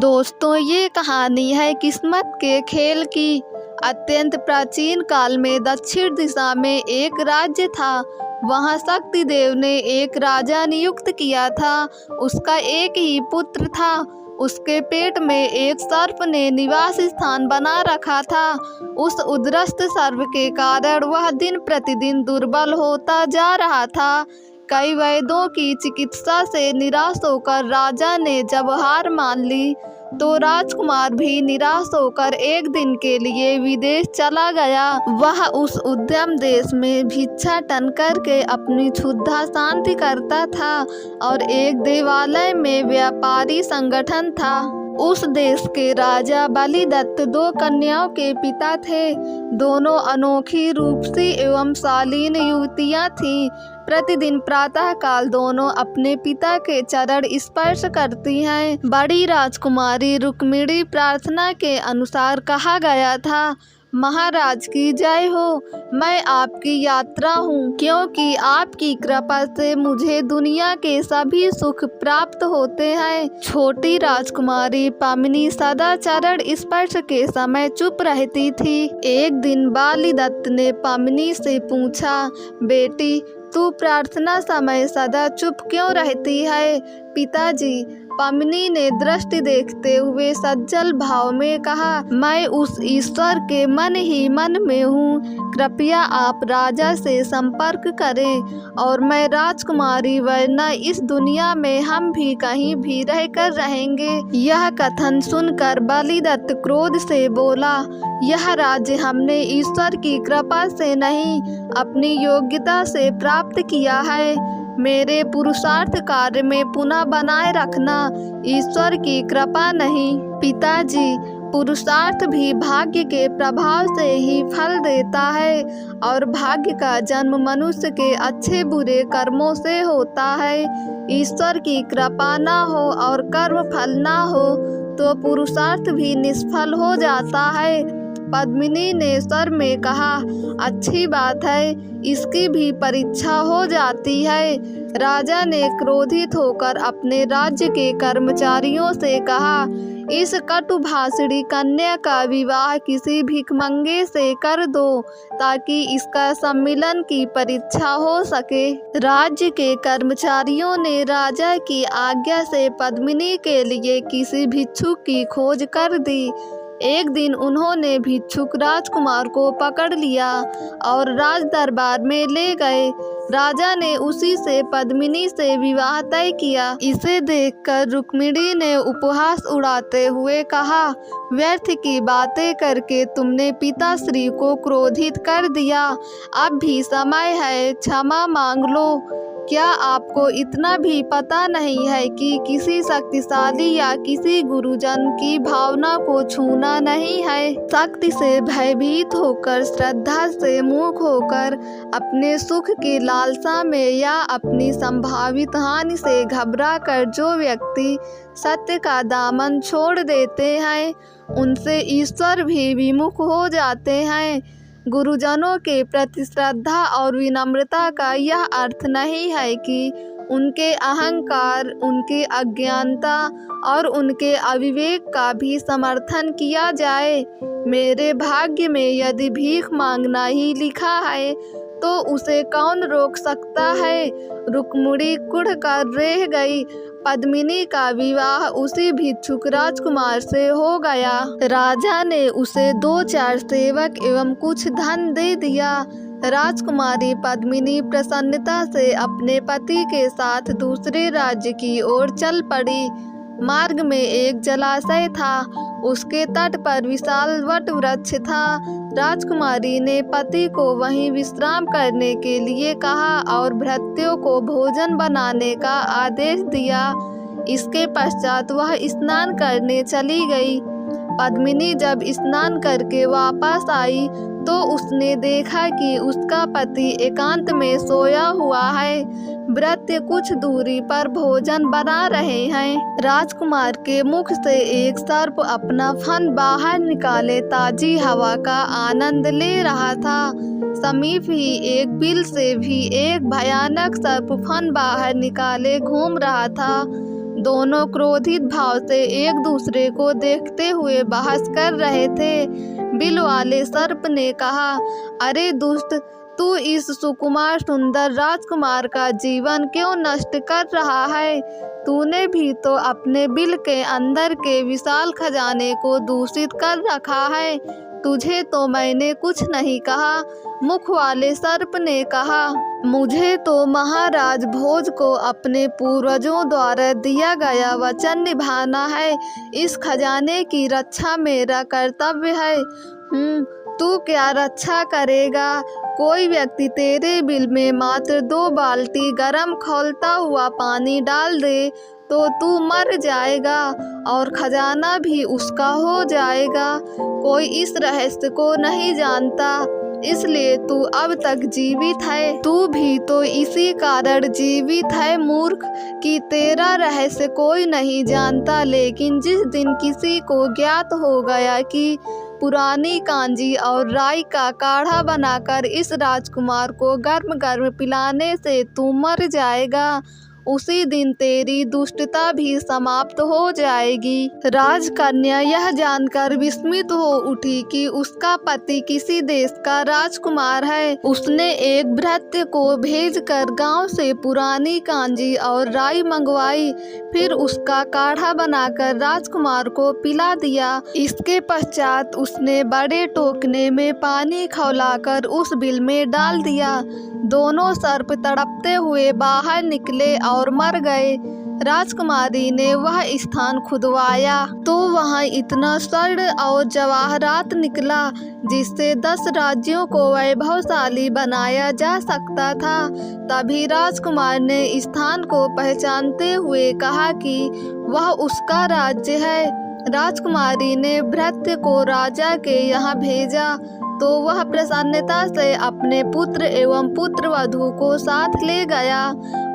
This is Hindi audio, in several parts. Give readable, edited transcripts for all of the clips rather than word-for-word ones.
दोस्तों, ये कहानी है किस्मत के खेल की। अत्यंत प्राचीन काल में दक्षिण दिशा में एक राज्य था। वहाँ शक्ति देव ने एक राजा नियुक्त किया था। उसका एक ही पुत्र था। उसके पेट में एक सर्प ने निवास स्थान बना रखा था। उस उद्रस्त सर्प के कारण वह दिन प्रतिदिन दुर्बल होता जा रहा था। कई वैद्यों की चिकित्सा से निराश होकर राजा ने जब हार मान ली तो राजकुमार भी निराश होकर एक दिन के लिए विदेश चला गया। वह उस उद्यम देश में भिक्षाटन करके अपनी क्षुधा शांति करता था और एक देवालय में व्यापारी संगठन था। उस देश के राजा बलिदत्त दो कन्याओं के पिता थे। दोनों अनोखी रूपसी एवं शालीन युवतियां थीं। प्रतिदिन प्रातः काल दोनों अपने पिता के चरण स्पर्श करती हैं। बड़ी राजकुमारी रुक्मिणी प्रार्थना के अनुसार कहा गया था, महाराज की जय हो, मैं आपकी यात्रा हूँ, क्योंकि आपकी कृपा से मुझे दुनिया के सभी सुख प्राप्त होते हैं। छोटी राजकुमारी पद्मिनी सदा चरण स्पर्श के समय चुप रहती थी। एक दिन बलिदत्त ने पद्मिनी से पूछा, बेटी, तू प्रार्थना समय सदा चुप क्यों रहती है? पिताजी, पद्मिनी ने दृष्टि देखते हुए सज्जल भाव में कहा, मैं उस ईश्वर के मन ही मन में हूँ। कृपया आप राजा से संपर्क करें और मैं राजकुमारी, वरना इस दुनिया में हम भी कहीं भी रहकर रहेंगे। यह कथन सुनकर बलिदत्त क्रोध से बोला, यह राज्य हमने ईश्वर की कृपा से नहीं, अपनी योग्यता से प्राप्त किया है। मेरे पुरुषार्थ कार्य में पुनः बनाए रखना, ईश्वर की कृपा नहीं। पिताजी, पुरुषार्थ भी भाग्य के प्रभाव से ही फल देता है और भाग्य का जन्म मनुष्य के अच्छे बुरे कर्मों से होता है। ईश्वर की कृपा ना हो और कर्म फल ना हो तो पुरुषार्थ भी निष्फल हो जाता है। पद्मिनी ने स्वर में कहा, अच्छी बात है, इसकी भी परीक्षा हो जाती है। राजा ने क्रोधित होकर अपने राज्य के कर्मचारियों से कहा, इस कटुभाषिणी कन्या का विवाह किसी भिखमंगे से कर दो ताकि इसका सम्मिलन की परीक्षा हो सके। राज्य के कर्मचारियों ने राजा की आज्ञा से पद्मिनी के लिए किसी भिक्षुक की खोज कर दी। एक दिन उन्होंने भिक्षुक राजकुमार को पकड़ लिया और राज दरबार में ले गए। राजा ने उसी से पद्मिनी से विवाह तय किया। इसे देखकर रुक्मिणी ने उपहास उड़ाते हुए कहा, व्यर्थ की बातें करके तुमने पिताश्री को क्रोधित कर दिया। अब भी समय है, क्षमा मांग लो। क्या आपको इतना भी पता नहीं है कि किसी शक्तिशाली या किसी गुरुजन की भावना को छूना नहीं है? शक्ति से भयभीत होकर, श्रद्धा से मूक होकर, अपने सुख की लालसा में या अपनी संभावित हानि से घबरा कर जो व्यक्ति सत्य का दामन छोड़ देते हैं, उनसे ईश्वर भी विमुख हो जाते हैं। गुरुजनों के प्रति श्रद्धा और विनम्रता का यह अर्थ नहीं है कि उनके अहंकार, उनकी अज्ञानता और उनके अविवेक का भी समर्थन किया जाए। मेरे भाग्य में यदि भीख मांगना ही लिखा है तो उसे कौन रोक सकता है? रुक्मिणी कुढ़ कर रह गई। पद्मिनी का विवाह उसी भिक्षुक राजकुमार से हो गया। राजा ने उसे 2-4 सेवक एवं कुछ धन दे दिया। राजकुमारी पद्मिनी प्रसन्नता से अपने पति के साथ दूसरे राज्य की ओर चल पड़ी। मार्ग में एक जलाशय था। उसके तट पर विशाल वट वृक्ष था। राजकुमारी ने पति को वहीं विश्राम करने के लिए कहा और भृत्यों को भोजन बनाने का आदेश दिया। इसके पश्चात वह स्नान करने चली गई। पद्मिनी जब स्नान करके वापस आई तो उसने देखा कि उसका पति एकांत में सोया हुआ है। भृत्य कुछ दूरी पर भोजन बना रहे हैं। राजकुमार के मुख से एक सर्प अपना फन बाहर निकाले ताजी हवा का आनंद ले रहा था। समीप ही एक बिल से भी एक भयानक सर्प फन बाहर निकाले घूम रहा था। दोनों क्रोधित भाव से एक दूसरे को देखते हुए बहस कर रहे थे। बिल वाले सर्प ने कहा, अरे दुष्ट, तू इस सुकुमार सुंदर राजकुमार का जीवन क्यों नष्ट कर रहा है? तूने भी तो अपने बिल के अंदर के विशाल खजाने को दूषित कर रखा है। तुझे तो मैंने कुछ नहीं कहा। मुख वाले सर्प ने कहा, मुझे तो महाराज भोज को अपने पूर्वजों द्वारा दिया गया वचन निभाना है। इस खजाने की रक्षा मेरा कर्तव्य है। तू क्या रक्षा करेगा? कोई व्यक्ति तेरे बिल में मात्र 2 बाल्टी गर्म खौलता हुआ पानी डाल दे तो तू मर जाएगा और खजाना भी उसका हो जाएगा। कोई इस रहस्य को नहीं जानता, इसलिए तू अब तक जीवित है। तू भी तो इसी कारण जीवित है मूर्ख, कि तेरा रहस्य कोई नहीं जानता। लेकिन जिस दिन किसी को ज्ञात हो गया कि पुरानी कांजी और राई का काढ़ा बनाकर इस राजकुमार को गर्म गर्म पिलाने से तू मर जाएगा, उसी दिन तेरी दुष्टता भी समाप्त हो जाएगी। राजकन्या यह जानकर विस्मित हो उठी कि उसका पति किसी देश का राजकुमार है। उसने एक भृत्य को भेजकर गांव से पुरानी कांजी और राई मंगवाई, फिर उसका काढ़ा बनाकर राजकुमार को पिला दिया। इसके पश्चात उसने बड़े टोकने में पानी खौलाकर उस बिल में डाल दिया। दोनों सर्प तड़पते हुए बाहर निकले और मर गए। राजकुमारी ने वह स्थान खुदवाया तो वहाँ इतना स्वर्ण और जवाहरात निकला जिससे 10 राज्यों को वैभवशाली बनाया जा सकता था। तभी राजकुमार ने स्थान को पहचानते हुए कहा कि वह उसका राज्य है। राजकुमारी ने भृत्य को राजा के यहाँ भेजा तो वह प्रसन्नता से अपने पुत्र एवं पुत्रवधू को साथ ले गया।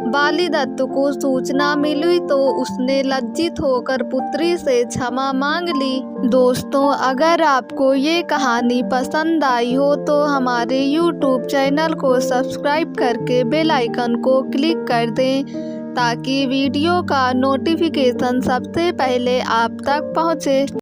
बालीदत्त को सूचना मिली तो उसने लज्जित होकर पुत्री से क्षमा मांग ली। दोस्तों, अगर आपको ये कहानी पसंद आई हो तो हमारे YouTube चैनल को सब्सक्राइब करके बेल आइकन को क्लिक कर दें ताकि वीडियो का नोटिफिकेशन सबसे पहले आप तक पहुँचे।